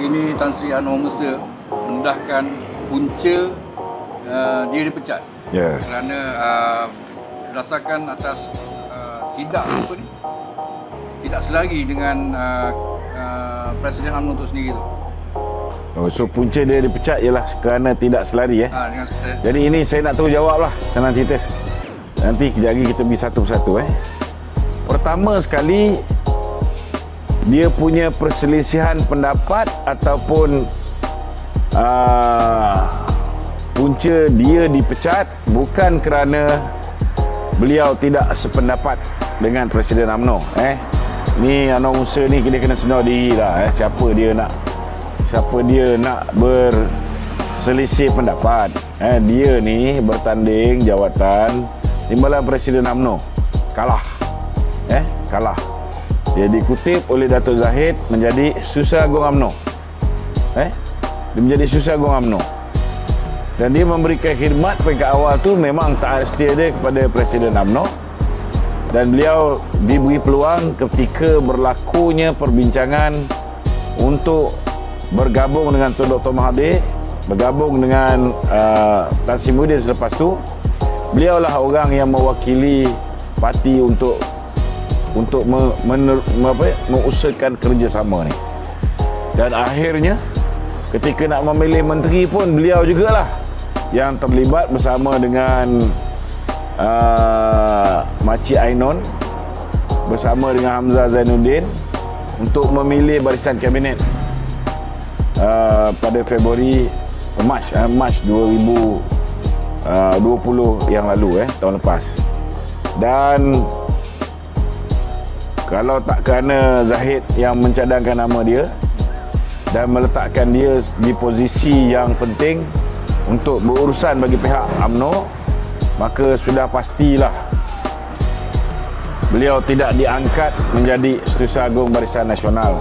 Ini Tan Sri Anwar Musa mendahkan punca dia dipecat. Ya. Kerana berdasarkan atas tidak selari dengan Presiden UMNO itu sendiri tu. Oh, so punca dia dipecat ialah kerana tidak selari Dengan Jadi ini saya nak tahu jawab lah, senang cerita. Nanti kejap lagi kita pergi satu persatu Pertama sekali, dia punya perselisihan pendapat ataupun punca dia dipecat bukan kerana beliau tidak sependapat dengan Presiden UMNO. Ni Anwar Musa ni dia kena sedar diri lah. Siapa dia nak berselisih pendapat. Dia ni bertanding jawatan Timbalan Presiden UMNO. Kalah. Kalah. Dia dikutip oleh Dato' Zahid menjadi Susah Agung UMNO. Dia menjadi Susah Agung UMNO. Dan dia memberikan khidmat peringkat awal tu memang taat setia dia kepada Presiden UMNO. Dan beliau diberi peluang ketika berlakunya perbincangan untuk bergabung dengan Tun Dr. Mahathir, bergabung dengan Tan Sri Muhyiddin selepas tu. Beliaulah orang yang mewakili parti untuk mengusahakan kerjasama ni. Dan akhirnya ketika nak memilih menteri pun beliau jugalah yang terlibat bersama dengan Makcik Ainon bersama dengan Hamzah Zainuddin untuk memilih barisan kabinet pada Mac 2020 yang lalu tahun lepas. Dan kalau tak kerana Zahid yang mencadangkan nama dia dan meletakkan dia di posisi yang penting untuk berurusan bagi pihak UMNO, maka sudah pastilah beliau tidak diangkat menjadi Setiausaha Agung Barisan Nasional.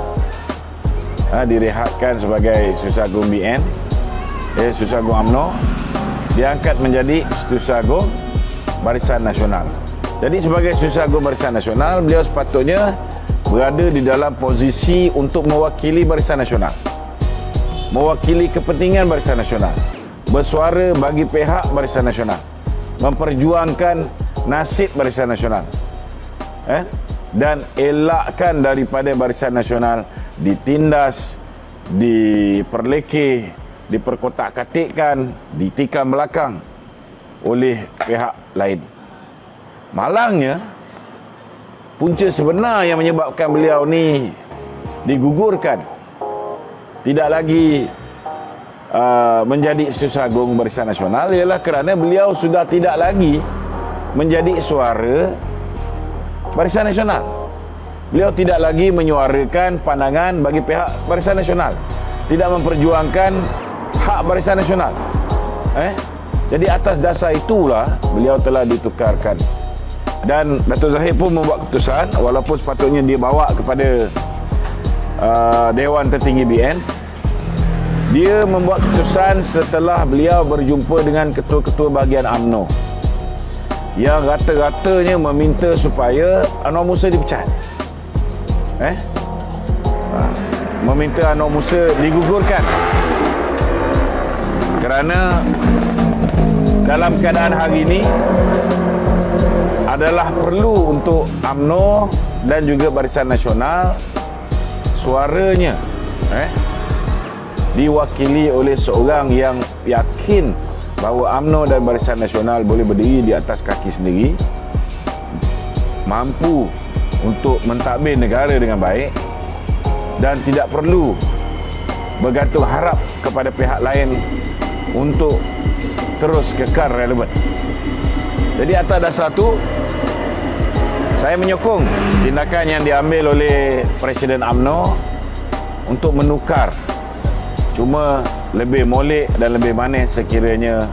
Direhatkan sebagai Setiausaha Agung BN, Setiausaha Agung UMNO, diangkat menjadi Setiausaha Agung Barisan Nasional. Jadi sebagai Setiausaha Agung Barisan Nasional, beliau sepatutnya berada di dalam posisi untuk mewakili Barisan Nasional, mewakili kepentingan Barisan Nasional, bersuara bagi pihak Barisan Nasional, memperjuangkan nasib Barisan Nasional, dan elakkan daripada Barisan Nasional ditindas, diperlekeh, diperkotak-katikkan, ditikam belakang oleh pihak lain. Malangnya, punca sebenar yang menyebabkan beliau ni digugurkan, tidak lagi menjadi Setiausaha Agung Barisan Nasional, ialah kerana beliau sudah tidak lagi menjadi suara Barisan Nasional. Beliau tidak lagi menyuarakan pandangan bagi pihak Barisan Nasional, tidak memperjuangkan hak Barisan Nasional. Jadi atas dasar itulah beliau telah ditukarkan. Dan Dato' Zahid pun membuat keputusan, walaupun sepatutnya dia bawa kepada Dewan Tertinggi BN. Dia membuat keputusan setelah beliau berjumpa dengan ketua-ketua bahagian UMNO yang rata-ratanya meminta supaya Anwar Musa dipecat. Meminta Anwar Musa digugurkan kerana dalam keadaan hari ini adalah perlu untuk UMNO dan juga Barisan Nasional suaranya diwakili oleh seorang yang yakin bahawa UMNO dan Barisan Nasional boleh berdiri di atas kaki sendiri, mampu untuk mentadbir negara dengan baik dan tidak perlu bergantung harap kepada pihak lain untuk terus kekal relevan. Jadi atas dasar itu, saya menyokong tindakan yang diambil oleh Presiden UMNO untuk menukar. Cuma lebih molek dan lebih manis sekiranya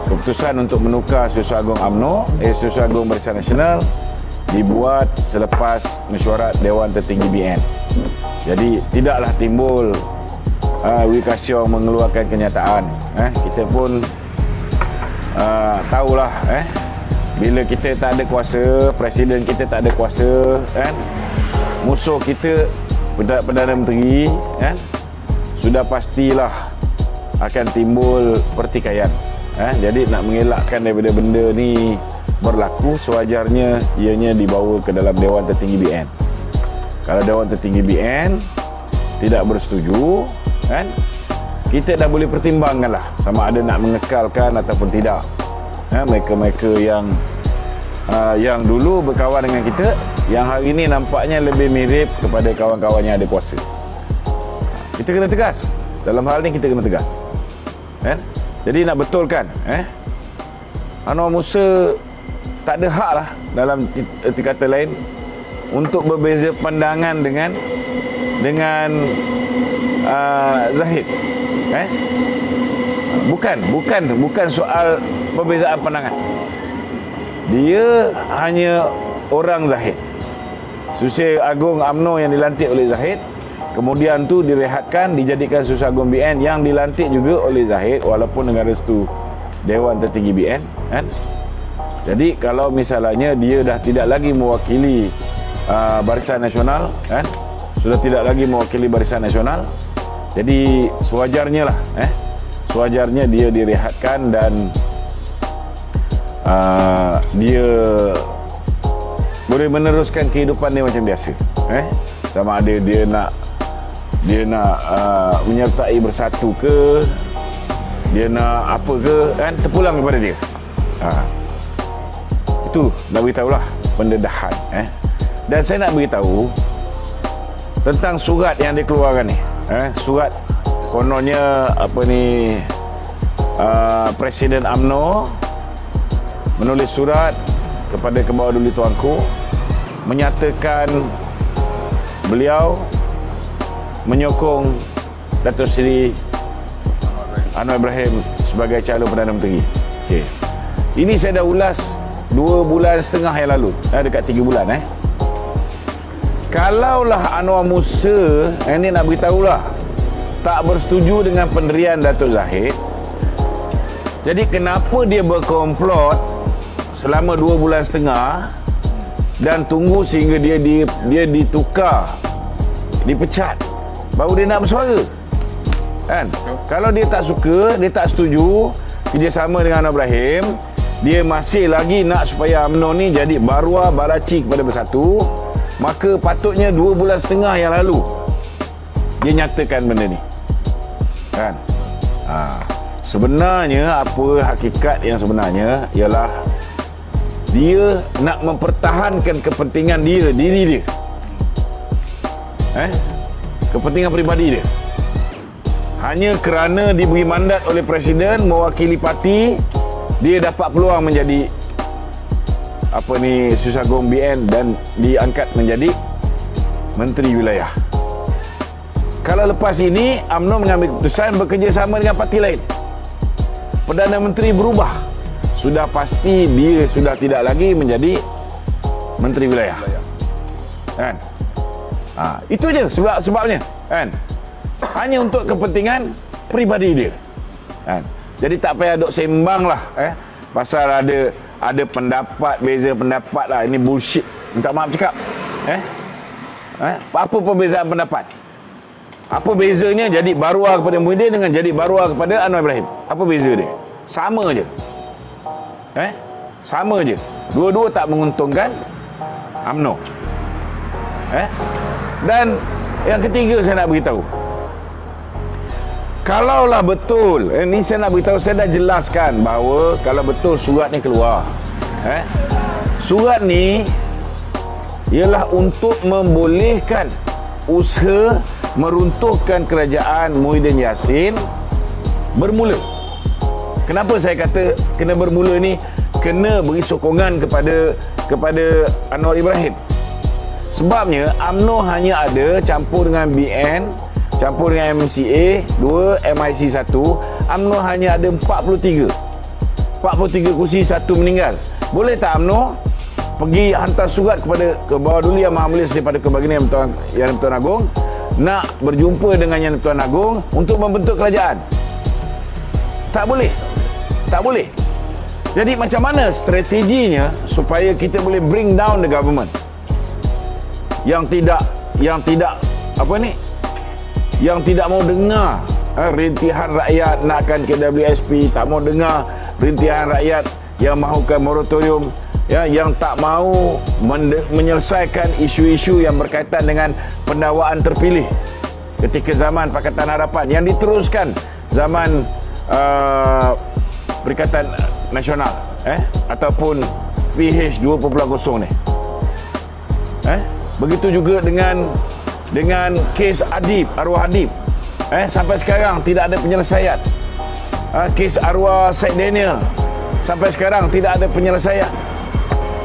keputusan untuk menukar Setiausaha Agung UMNO, Setiausaha Agung Barisan Nasional dibuat selepas mesyuarat Dewan Tertinggi BN. Jadi tidaklah timbul Wee Ka Siong mengeluarkan kenyataan. Kita pun tahulah bila kita tak ada kuasa, presiden kita tak ada kuasa, musuh kita Perdana Menteri, sudah pastilah akan timbul pertikaian. Jadi nak mengelakkan daripada benda ni berlaku, sewajarnya ianya dibawa ke dalam Dewan Tertinggi BN. Kalau Dewan Tertinggi BN tidak bersetuju, kan, kita dah boleh pertimbangkanlah sama ada nak mengekalkan ataupun tidak. Mereka-mereka yang dulu berkawan dengan kita, yang hari ini nampaknya lebih mirip kepada kawan-kawan yang ada kuasa. Kita kena tegas. Dalam hal ni kita kena tegas. Jadi nak betulkan, Anwar Musa tak ada hak lah, dalam erti kata lain, untuk berbeza pandangan dengan Zahid. Bukan soal perbezaan pandangan. Dia hanya orang Zahid. Susir Agung UMNO yang dilantik oleh Zahid, kemudian tu direhatkan, dijadikan Susir Agung BN yang dilantik juga oleh Zahid walaupun dengan restu Dewan Tertinggi BN, kan? Jadi kalau misalnya dia dah tidak lagi mewakili Barisan Nasional, kan? Sudah tidak lagi mewakili Barisan Nasional, jadi sewajarnya lah, sewajarnya dia direhatkan dan dia boleh meneruskan kehidupan dia macam biasa. Sama ada dia nak menyertai Bersatu ke, dia nak apa ke, kan, terpulang kepada dia. Itu nak beritahulah pendedahan. Dan saya nak beritahu tentang surat yang dikeluarkan ni. Surat kononnya Presiden UMNO menulis surat kepada Kebawah Duli Tuanku menyatakan beliau menyokong Datuk Seri Anwar Ibrahim sebagai calon Perdana Menteri. Okey. Ini saya dah ulas 2.5 bulan yang lalu, dekat 3 bulan. Kalaulah Anwar Musa, ini nak beritahulah, tak bersetuju dengan pendirian Datuk Zahid, jadi kenapa dia berkomplot selama 2.5 bulan dan tunggu sehingga dia ditukar, dipecat, baru dia nak bersuara, kan? Kalau dia tak suka, dia tak setuju kerjasama dengan Anwar Ibrahim, dia masih lagi nak supaya UMNO ni jadi baruah baraci kepada Bersatu, maka patutnya 2.5 bulan yang lalu dia nyatakan benda ni, kan? Sebenarnya apa hakikat yang sebenarnya ialah dia nak mempertahankan kepentingan diri dia, kepentingan peribadi dia. Hanya kerana diberi mandat oleh Presiden mewakili parti, dia dapat peluang menjadi Susir Agung BN dan diangkat menjadi Menteri Wilayah. Kalau lepas ini UMNO mengambil keputusan bekerjasama dengan parti lain, Perdana Menteri berubah, sudah pasti dia sudah tidak lagi menjadi Menteri Wilayah, kan? Itu je sebabnya, kan? Hanya untuk kepentingan peribadi dia, kan? Jadi tak payah duk sembang lah, pasal ada pendapat, beza pendapat lah. Ini bullshit, minta maaf cakap. Apa perbezaan pendapat? Apa bezanya jadi baruah kepada Muhyiddin dengan jadi baruah kepada Anwar Ibrahim? Apa beza dia? Sama je. Sama je. Dua-dua tak menguntungkan UMNO. Dan yang ketiga saya nak beritahu, kalaulah betul, ini saya nak beritahu, saya dah jelaskan bahawa kalau betul surat ni keluar, surat ni ialah untuk membolehkan usaha meruntuhkan kerajaan Muhyiddin Yassin bermula. Kenapa saya kata kena bermula ni? Kena beri sokongan kepada Anwar Ibrahim. Sebabnya UMNO hanya ada campur dengan BN, campur dengan MCA 2, MIC 1, UMNO hanya ada 43 kursi, 1 meninggal. Boleh tak UMNO pergi hantar surat kepada Kebawah Duli Yang Maha Mulia daripada Kebahagiaan Yang Tuan Agong, nak berjumpa dengan Yang Tuan Agong untuk membentuk kerajaan? Tak boleh. Tak boleh. Jadi macam mana strateginya supaya kita boleh bring down the government yang tidak yang tidak mau dengar rintihan rakyat nakkan KWSP, tak mau dengar rintihan rakyat yang mahukan moratorium, ya, yang tak mau menyelesaikan isu-isu yang berkaitan dengan pendakwaan terpilih ketika zaman Pakatan Harapan yang diteruskan zaman Perikatan Nasional ataupun PH 2.0 ni. Begitu juga dengan kes Adib, arwah Adib. Sampai sekarang tidak ada penyelesaian. Kes arwah Syed Daniel, sampai sekarang tidak ada penyelesaian.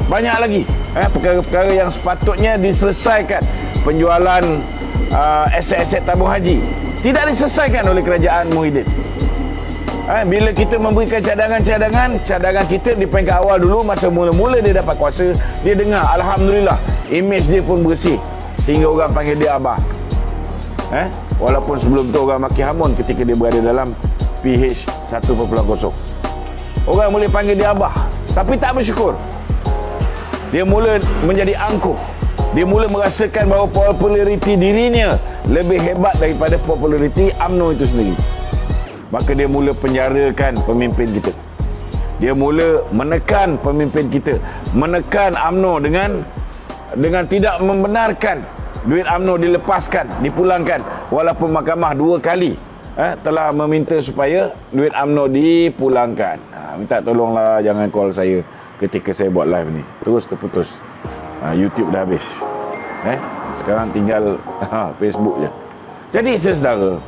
Banyak lagi perkara-perkara yang sepatutnya diselesaikan. Penjualan aset-aset tabung haji tidak diselesaikan oleh kerajaan Muhyiddin. Bila kita memberikan cadangan kita di peringkat awal dulu, masa mula-mula dia dapat kuasa, dia dengar, alhamdulillah, imej dia pun bersih sehingga orang panggil dia abah. Walaupun sebelum tu orang maki hamun ketika dia berada dalam PH 1.0. Orang boleh panggil dia abah, tapi tak bersyukur. Dia mula menjadi angkuh. Dia mula merasakan bahawa populariti dirinya lebih hebat daripada populariti UMNO itu sendiri. Maka dia mula penjarakan pemimpin kita. Dia mula menekan pemimpin kita, menekan UMNO dengan tidak membenarkan duit UMNO dilepaskan, dipulangkan, walaupun mahkamah 2 kali telah meminta supaya duit UMNO dipulangkan. Minta tolonglah jangan call saya ketika saya buat live ni. Terus terputus. YouTube dah habis. Sekarang tinggal Facebook je. Jadi saudara,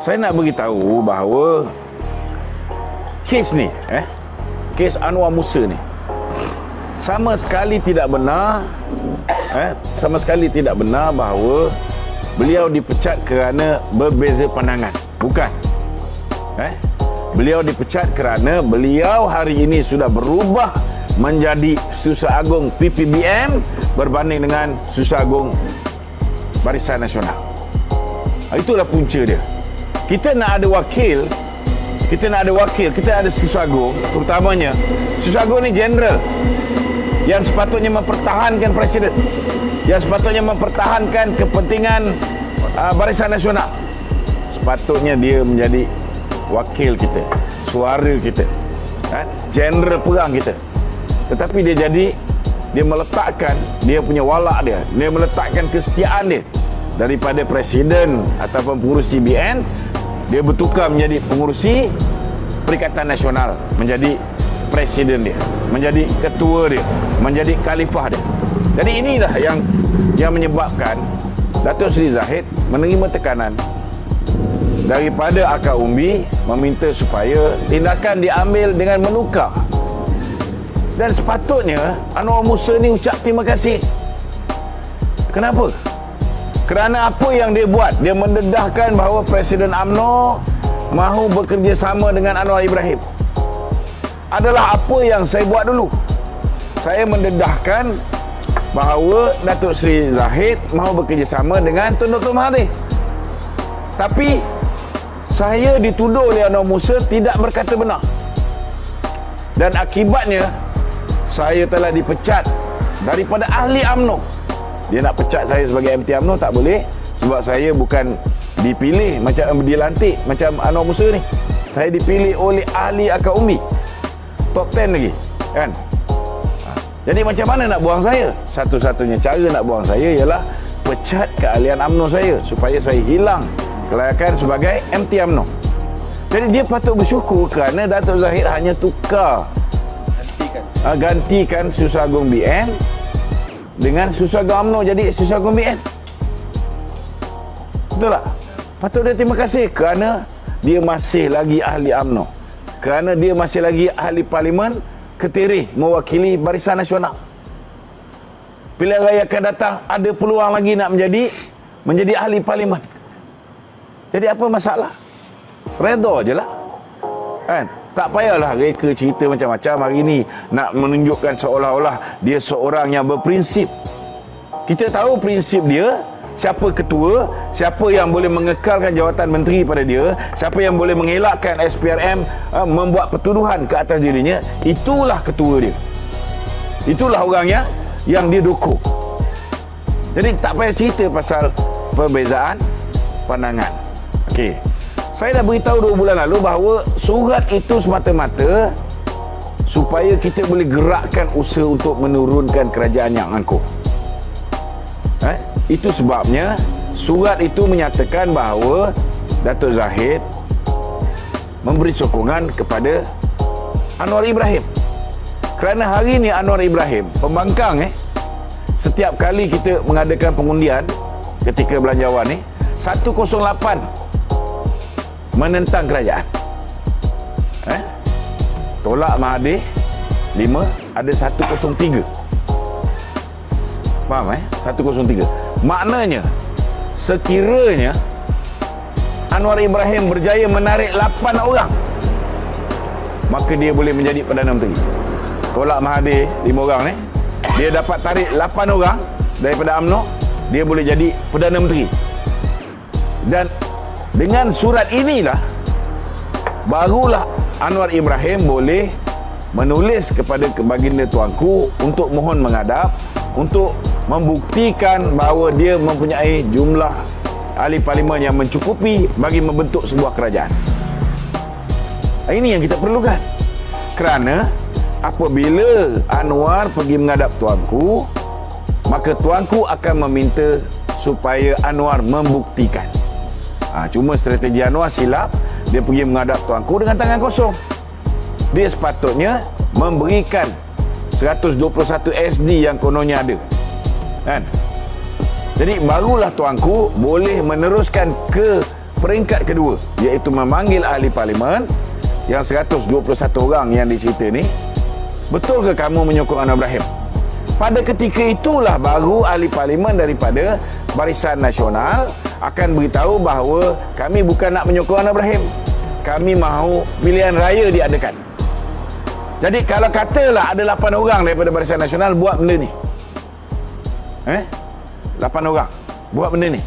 saya nak beritahu bahawa kes ni, kes Anwar Musa ni sama sekali tidak benar, sama sekali tidak benar bahawa beliau dipecat kerana berbeza pandangan. Bukan. Beliau dipecat kerana beliau hari ini sudah berubah menjadi Susah Agung PPBM berbanding dengan Susah Agung Barisan Nasional. Itulah punca dia. Kita nak ada wakil, kita ada Susah Agung, terutamanya Susah Agung ni general yang sepatutnya mempertahankan presiden, yang sepatutnya mempertahankan kepentingan Barisan Nasional. Sepatutnya dia menjadi wakil kita, suara kita, general perang kita. Tetapi dia meletakkan dia punya walak dia meletakkan kesetiaan dia daripada presiden ataupun pengurusi BN, dia bertukar menjadi pengurusi Perikatan Nasional, menjadi presiden dia, menjadi ketua dia, menjadi khalifah dia. Jadi inilah yang menyebabkan Datuk Seri Zahid menerima tekanan daripada Akar Umbi meminta supaya tindakan diambil dengan menukar. Dan sepatutnya Anwar Musa ni ucap terima kasih. Kenapa? Kerana apa yang dia buat, dia mendedahkan bahawa Presiden UMNO mahu bekerjasama dengan Anwar Ibrahim. Adalah apa yang saya buat dulu. Saya mendedahkan bahawa Datuk Seri Zahid mahu bekerjasama dengan Tun Dr. Mahathir. Tapi saya dituduh oleh Anwar Musa tidak berkata benar. Dan akibatnya saya telah dipecat daripada ahli UMNO. Dia nak pecat saya sebagai MT UMNO tak boleh, sebab saya bukan dipilih macam dilantik macam Anwar Musa ni. Saya dipilih oleh ahli Akar Umbi, top 10 lagi, kan? Jadi macam mana nak buang saya? Satu-satunya cara nak buang saya ialah pecat keahlian UMNO saya supaya saya hilang kelayakan sebagai MT UMNO. Jadi dia patut bersyukur kerana Datuk Zahid hanya tukar, gantikan Susah Agung BN dengan Susah Agung UMNO jadi Susah Agung BN. Betul tak? Patut dia terima kasih kerana dia masih lagi ahli UMNO, kerana dia masih lagi ahli parlimen ketirih mewakili Barisan Nasional. Pilihan raya akan datang, ada peluang lagi nak menjadi ahli parlimen. Jadi apa masalah? Redha je lah, kan? Tak payahlah reka cerita macam-macam hari ni nak menunjukkan seolah-olah dia seorang yang berprinsip. Kita tahu prinsip dia, siapa ketua, siapa yang boleh mengekalkan jawatan menteri pada dia, siapa yang boleh mengelakkan SPRM membuat pertuduhan ke atas dirinya, itulah ketua dia. Itulah orang yang dia dukung. Jadi tak payah cerita pasal perbezaan pandangan. Okey. Saya dah beritahu 2 bulan lalu bahawa surat itu semata-mata supaya kita boleh gerakkan usaha untuk menurunkan kerajaan yang angkuh. Itu sebabnya surat itu menyatakan bahawa Datuk Zahid memberi sokongan kepada Anwar Ibrahim. Kerana hari ini Anwar Ibrahim, pembangkang setiap kali kita mengadakan pengundian ketika belanjawan 108 menentang kerajaan. Tolak Mahathir 5, ada 103. Faham 103. Maknanya sekiranya Anwar Ibrahim berjaya menarik 8 orang, maka dia boleh menjadi Perdana Menteri. Tolak Mahathir 5 orang dia dapat tarik 8 orang daripada UMNO, dia boleh jadi Perdana Menteri. Dan dengan surat inilah barulah Anwar Ibrahim boleh menulis kepada baginda tuanku untuk mohon menghadap, untuk membuktikan bahawa dia mempunyai jumlah ahli parlimen yang mencukupi bagi membentuk sebuah kerajaan. Ini yang kita perlukan. Kerana apabila Anwar pergi menghadap tuanku, maka tuanku akan meminta supaya Anwar membuktikan. Cuma strategi Anwar silap. Dia pergi menghadap tuanku dengan tangan kosong. Dia sepatutnya memberikan 121 SD yang kononnya ada, kan? Jadi barulah tuanku boleh meneruskan ke peringkat kedua, iaitu memanggil ahli parlimen yang 121 orang yang dicerita ni. Betul ke kamu menyokong Anwar Ibrahim? Pada ketika itulah baru ahli parlimen daripada Barisan Nasional akan beritahu bahawa kami bukan nak menyokong Anwar Ibrahim, kami mahu pilihan raya diadakan. Jadi kalau katalah ada 8 orang daripada Barisan Nasional buat benda ni, 8 orang buat benda ni,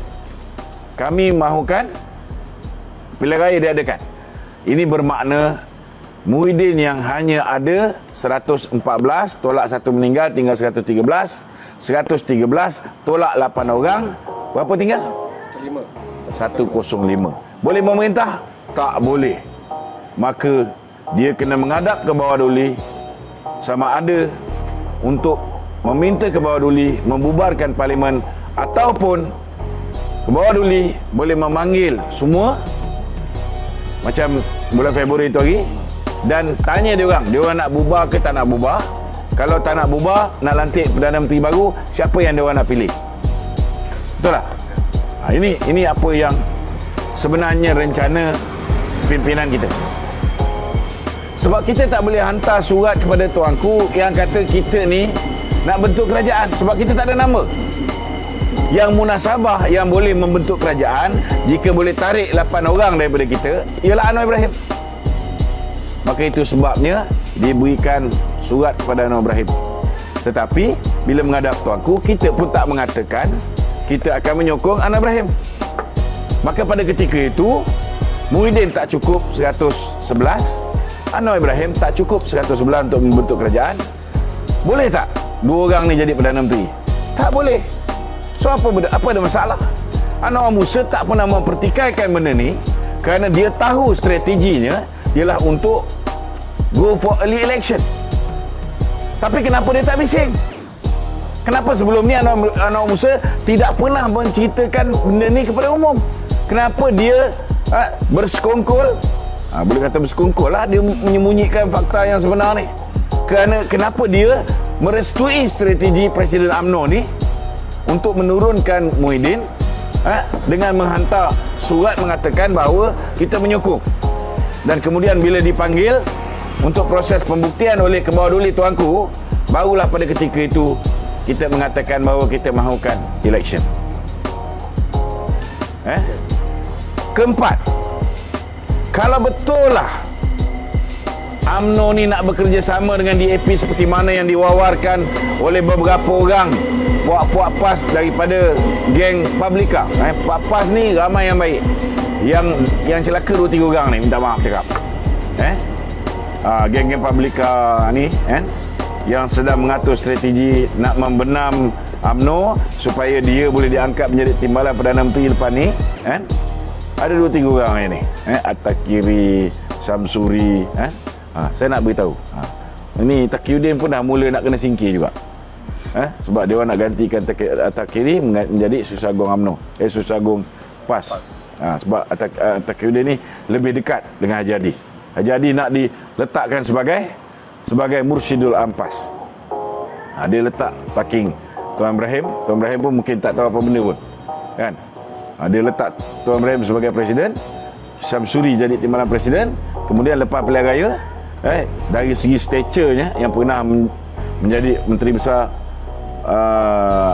kami mahukan pilihan raya diadakan. Ini bermakna Muhyiddin yang hanya ada 114, tolak 1 meninggal, tinggal 113. 113 tolak 8 orang, berapa tinggal? 105. Boleh memerintah? Tak boleh. Maka dia kena menghadap ke bawah duli, sama ada untuk meminta ke bawah duli membubarkan parlimen, ataupun ke bawah duli boleh memanggil semua macam bulan Februari itu hari dan tanya dia orang nak bubar ke tak nak bubar. Kalau tak nak bubar, nak lantik Perdana Menteri baru, siapa yang dia orang nak pilih? Betul tak? Ini apa yang sebenarnya rencana pimpinan kita. Sebab kita tak boleh hantar surat kepada tuanku yang kata kita ni nak bentuk kerajaan, sebab kita tak ada nama. Yang munasabah yang boleh membentuk kerajaan, jika boleh tarik 8 orang daripada kita, ialah Anwar Ibrahim. Maka itu sebabnya diberikan surat kepada Anwar Ibrahim. Tetapi bila menghadap tuanku, kita pun tak mengatakan kita akan menyokong Anwar Ibrahim. Maka pada ketika itu Muhyiddin tak cukup 111, Anwar Ibrahim tak cukup 111 untuk membentuk kerajaan. Boleh tak 2 orang ni jadi Perdana Menteri? Tak boleh. So apa ada masalah? Anwar Musa tak pernah mempertikaikan benda ni kerana dia tahu strateginya ialah untuk go for early election. Tapi kenapa dia tak bising? Kenapa sebelum ni Anwar Musa tidak pernah menceritakan benda ni kepada umum? Kenapa dia bersekongkol? Boleh kata bersekongkol lah, dia menyembunyikan fakta yang sebenar ni. Kenapa dia merestui strategi Presiden UMNO ni untuk menurunkan Muhyiddin dengan menghantar surat mengatakan bahawa kita menyokong. Dan kemudian bila dipanggil untuk proses pembuktian oleh kebawah duli tuanku, barulah pada ketika itu kita mengatakan bahawa kita mahukan election. Keempat, kalau betul lah UMNO ni nak bekerjasama dengan DAP seperti mana yang diwawarkan oleh beberapa orang puak-puak PAS daripada geng Publica. PAS ni ramai yang baik. Yang celaka 2-3 orang ni, minta maaf cakap. Geng-geng Publica ni yang sedang mengatur strategi nak membenam UMNO supaya dia boleh diangkat menjadi timbalan Perdana Menteri lepas ni, kan? Ada 2-3 orang ni, At-Takiri, Samsuri, saya nak beritahu. Ini Taqiyuddin pun dah mula nak kena singkir juga. Sebab dia orang nak gantikan At-Takiri menjadi Susah Agung UMNO, Susah Agung PAS. Sebab Taqiyuddin ni lebih dekat dengan Haji Hadi. Haji Hadi nak diletakkan sebagai Mursyidul Ampas. Dia letak parking Tuan Ibrahim pun mungkin tak tahu apa benda pun, kan? Dia letak Tuan Ibrahim sebagai presiden, Syamsuri jadi timbalan presiden. Kemudian lepas pilihan raya, dari segi stature-nya yang pernah menjadi Menteri Besar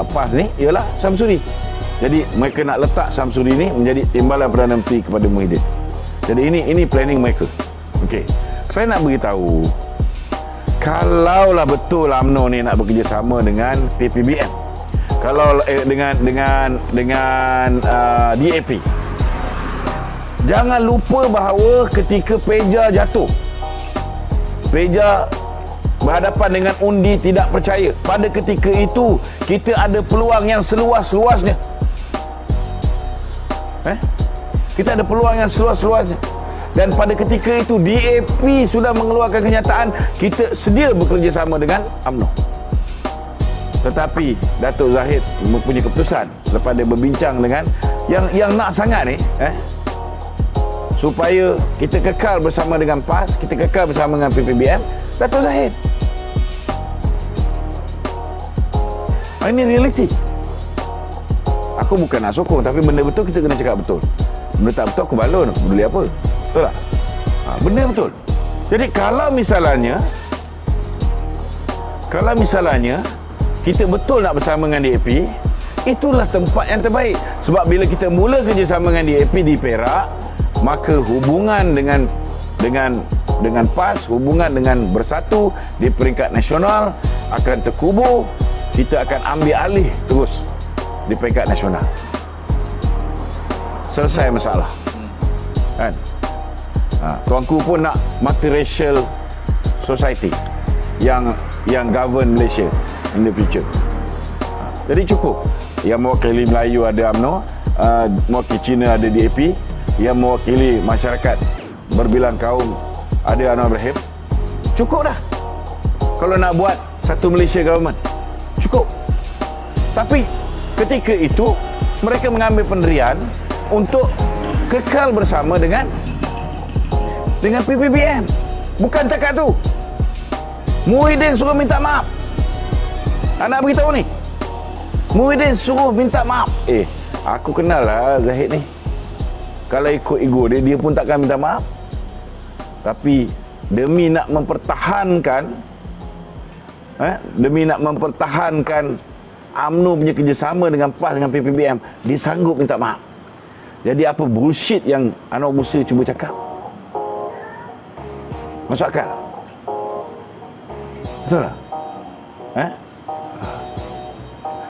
PAS ni ialah Syamsuri. Jadi mereka nak letak Syamsuri ni menjadi timbalan Perdana Menteri kepada Muhyiddin. Jadi ini planning mereka. Okey. Saya nak beritahu, kalaulah betul UMNO ni nak bekerjasama dengan PPBM, kalau dengan DAP, jangan lupa bahawa ketika Peja jatuh, Peja berhadapan dengan undi tidak percaya, pada ketika itu kita ada peluang yang seluas-luasnya. Kita ada peluang yang seluas-luasnya. Dan pada ketika itu DAP sudah mengeluarkan kenyataan kita sedia bekerjasama dengan UMNO. Tetapi Datuk Zahid mempunyai keputusan selepas dia berbincang dengan yang nak sangat ni, supaya kita kekal bersama dengan PAS, kita kekal bersama dengan PPBM, Datuk Zahid. Ini realiti. Aku bukan nak sokong, tapi benda betul kita kena cakap betul. Benda tak betul aku balon, peduli apa? Betul tak? Benda betul. Jadi kalau misalnya kita betul nak bersama dengan DAP, itulah tempat yang terbaik. Sebab bila kita mula kerjasama dengan DAP di Perak, maka hubungan dengan PAS, hubungan dengan Bersatu di peringkat nasional akan terkubur. Kita akan ambil alih terus di peringkat nasional. Selesai masalah, kan? Tuanku pun nak multiracial society yang govern Malaysia in the future. Jadi cukup. Yang mewakili Melayu ada UMNO, mewakili Cina ada DAP, yang mewakili masyarakat berbilang kaum ada Anwar Ibrahim. Cukup dah. Kalau nak buat satu Malaysia government, cukup. Tapi ketika itu mereka mengambil pendirian untuk kekal bersama dengan PPBM. Bukan takat tu. Muhyiddin suruh minta maaf. Anak beritahu ni. Muhyiddin suruh minta maaf. Aku kenal lah Zahid ni. Kalau ikut ego dia pun takkan minta maaf. Tapi demi nak mempertahankan UMNO punya kerjasama dengan PAS dengan PPBM, dia sanggup minta maaf. Jadi apa bullshit yang Anwar Musa cuba cakap? Masuk akal? Betul tak?